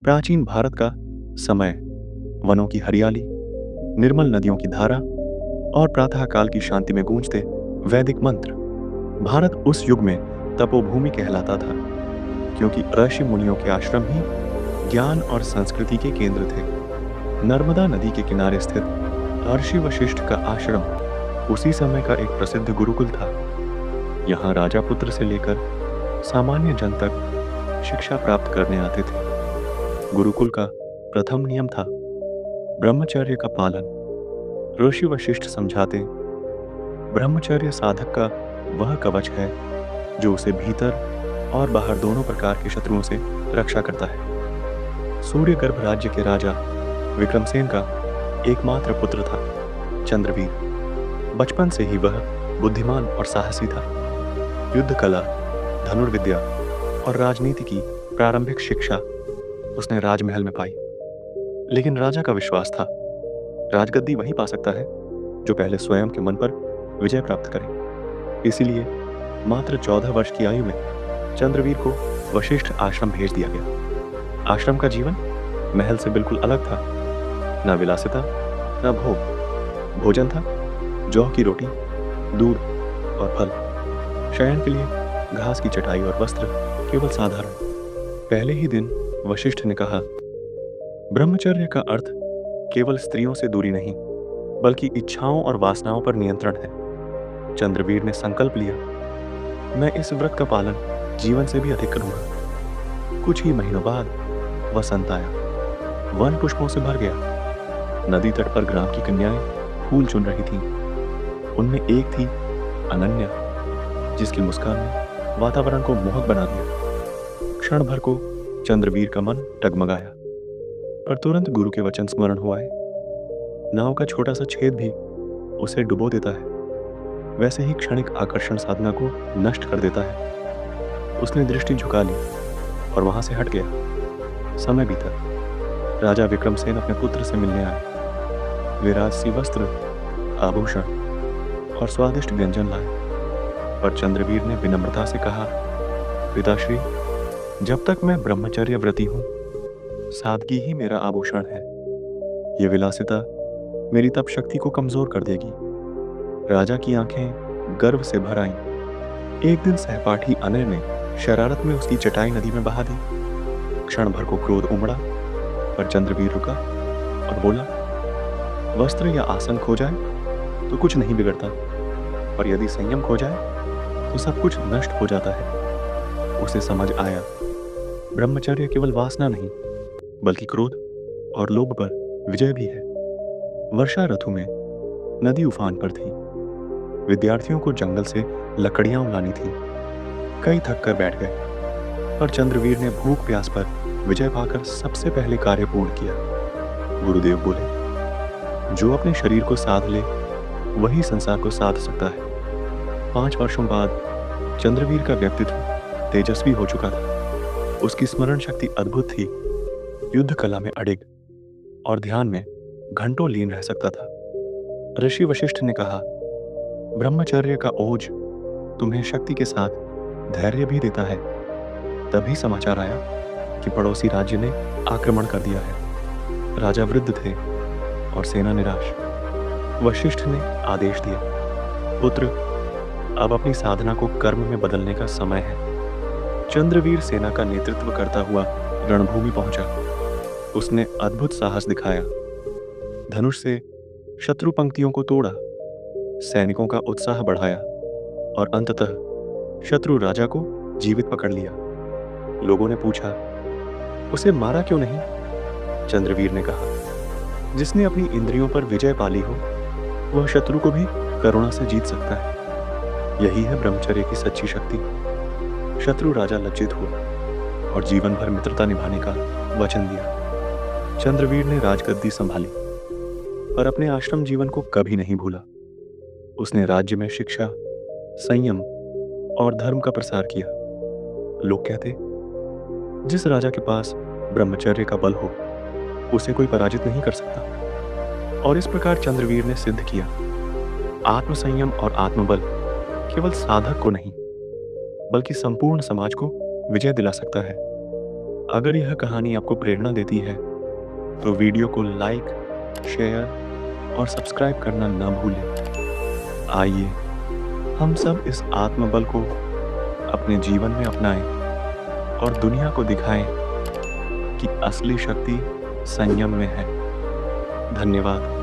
प्राचीन भारत का समय, वनों की हरियाली, निर्मल नदियों की धारा और प्रातः काल की शांति में गूंजते वैदिक मंत्र। भारत उस युग में तपोभूमि कहलाता था, क्योंकि ऋषि मुनियों के आश्रम ही ज्ञान और संस्कृति के केंद्र थे। नर्मदा नदी के किनारे स्थित महर्षि वशिष्ठ का आश्रम उसी समय का एक प्रसिद्ध गुरुकुल था। यहाँ राजा पुत्र से लेकर सामान्य जन तक शिक्षा प्राप्त करने आते थे। गुरुकुल का प्रथम नियम था ब्रह्मचर्य का पालन। ऋषि वशिष्ठ समझाते, ब्रह्मचर्य साधक का वह कवच है जो उसे भीतर और बाहर दोनों प्रकार के शत्रुओं से रक्षा करता है। सूर्यगर्भ राज्य के राजा विक्रमसेन का एकमात्र पुत्र था चंद्रवीर। बचपन से ही वह बुद्धिमान और साहसी था। युद्ध कला, धनुर्विद्या और राजनीति की प्रारंभिक शिक्षा उसने राजमहल में पाई। लेकिन राजा का विश्वास था, राजगद्दी वही पा सकता है जो पहले स्वयं के मन पर विजय प्राप्त करे। इसीलिए मात्र 14 वर्ष की आयु में चंद्रवीर को वशिष्ठ आश्रम भेज दिया गया। आश्रम का जीवन महल से बिल्कुल अलग था। न विलासिता, न भोग। भोजन था जौ की रोटी, दूध और फल। शयन के लिए घास की चटाई और वस्त्र केवल साधारण। पहले ही दिन वशिष्ठ ने कहा, ब्रह्मचर्य का अर्थ केवल स्त्रियों से दूरी नहीं, बल्कि इच्छाओं और वासनाओं पर नियंत्रण है। चंद्रवीर ने संकल्प लिया, मैं इस व्रत का पालन जीवन से भी अधिक करूंगा। कुछ ही महीनों बाद वसंत आया। वन पुष्पों से भर गया। नदी तट पर ग्राम की कन्याएं फूल चुन रही थीं। उनमें एक थी अनन्या, जिसकी मुस्कान ने वातावरण को मोहक बना दिया। क्षण भर को चंद्रवीर का मन डगमगाया, पर तुरंत गुरु के वचन स्मरण हो आए। नाव का छोटा सा छेद भी उसे डुबो देता है, वैसे ही क्षणिक आकर्षण साधना को नष्ट कर देता है। उसने दृष्टि झुका ली और वहां से हट गया। समय बीता। राजा विक्रमसेन अपने पुत्र से मिलने आए। वे राजसी वस्त्र, आभूषण और स्वादिष्ट व्यंजन लाए, पर चंद्रवीर ने विनम्रता से कहा, पिताश्री, जब तक मैं ब्रह्मचर्य व्रती हूं, सादगी ही मेरा आभूषण है। ये विलासिता मेरी तप शक्ति को कमजोर कर देगी। राजा की आंखें गर्व से भर आईं। एक दिन सहपाठी अनय ने शरारत में उसकी चटाई नदी में बहा दी। क्षण भर को क्रोध उमड़ा, पर चंद्रवीर रुका और बोला, वस्त्र या आसन खो जाए तो कुछ नहीं बिगड़ता, पर यदि संयम खो जाए तो सब कुछ नष्ट हो जाता है। उसे समझ आया, ब्रह्मचर्य केवल वासना नहीं, बल्कि क्रोध और लोभ पर विजय भी है। वर्षा ऋतु में नदी उफान पर थी। विद्यार्थियों को जंगल से लकड़ियां लानी थी। कई थक कर बैठ गए, पर चंद्रवीर ने भूख प्यास पर विजय पाकर सबसे पहले कार्य पूर्ण किया। गुरुदेव बोले, जो अपने शरीर को साध ले वही संसार को साध सकता है। 5 वर्षों बाद चंद्रवीर का व्यक्तित्व तेजस्वी हो चुका था। उसकी स्मरण शक्ति अद्भुत थी। युद्ध कला में अडिग और ध्यान में घंटों लीन रह सकता था। ऋषि वशिष्ठ ने कहा, ब्रह्मचर्य का ओज तुम्हें शक्ति के साथ धैर्य भी देता है। तभी समाचार आया कि पड़ोसी राज्य ने आक्रमण कर दिया है। राजा वृद्ध थे और सेना निराश। वशिष्ठ ने आदेश दिया, पुत्र, अब अपनी साधना को कर्म में बदलने का समय है। चंद्रवीर सेना का नेतृत्व करता हुआ रणभूमि पहुंचा। उसने अद्भुत साहस दिखाया। धनुष से शत्रु पंक्तियों को तोड़ा, सैनिकों का उत्साह बढ़ाया और अंततः शत्रु राजा को जीवित पकड़ लिया। लोगों ने पूछा, उसे मारा क्यों नहीं? चंद्रवीर ने कहा, जिसने अपनी इंद्रियों पर विजय पाली हो, वह शत्रु को भी करुणा से जीत सकता है। यही है ब्रह्मचर्य की सच्ची शक्ति। शत्रु राजा लज्जित हुआ और जीवन भर मित्रता निभाने का वचन दिया। चंद्रवीर ने राजगद्दी संभाली, पर अपने आश्रम जीवन को कभी नहीं भूला। उसने राज्य में शिक्षा, संयम और धर्म का प्रसार किया। लोग कहते, जिस राजा के पास ब्रह्मचर्य का बल हो, उसे कोई पराजित नहीं कर सकता। और इस प्रकार चंद्रवीर ने सिद्ध किया, आत्मसंयम और आत्मबल केवल साधक को नहीं, बल्कि संपूर्ण समाज को विजय दिला सकता है। अगर यह कहानी आपको प्रेरणा देती है तो वीडियो को लाइक, शेयर और सब्सक्राइब करना न भूलें। आइए हम सब इस आत्मबल को अपने जीवन में अपनाएं और दुनिया को दिखाएं कि असली शक्ति संयम में है। धन्यवाद।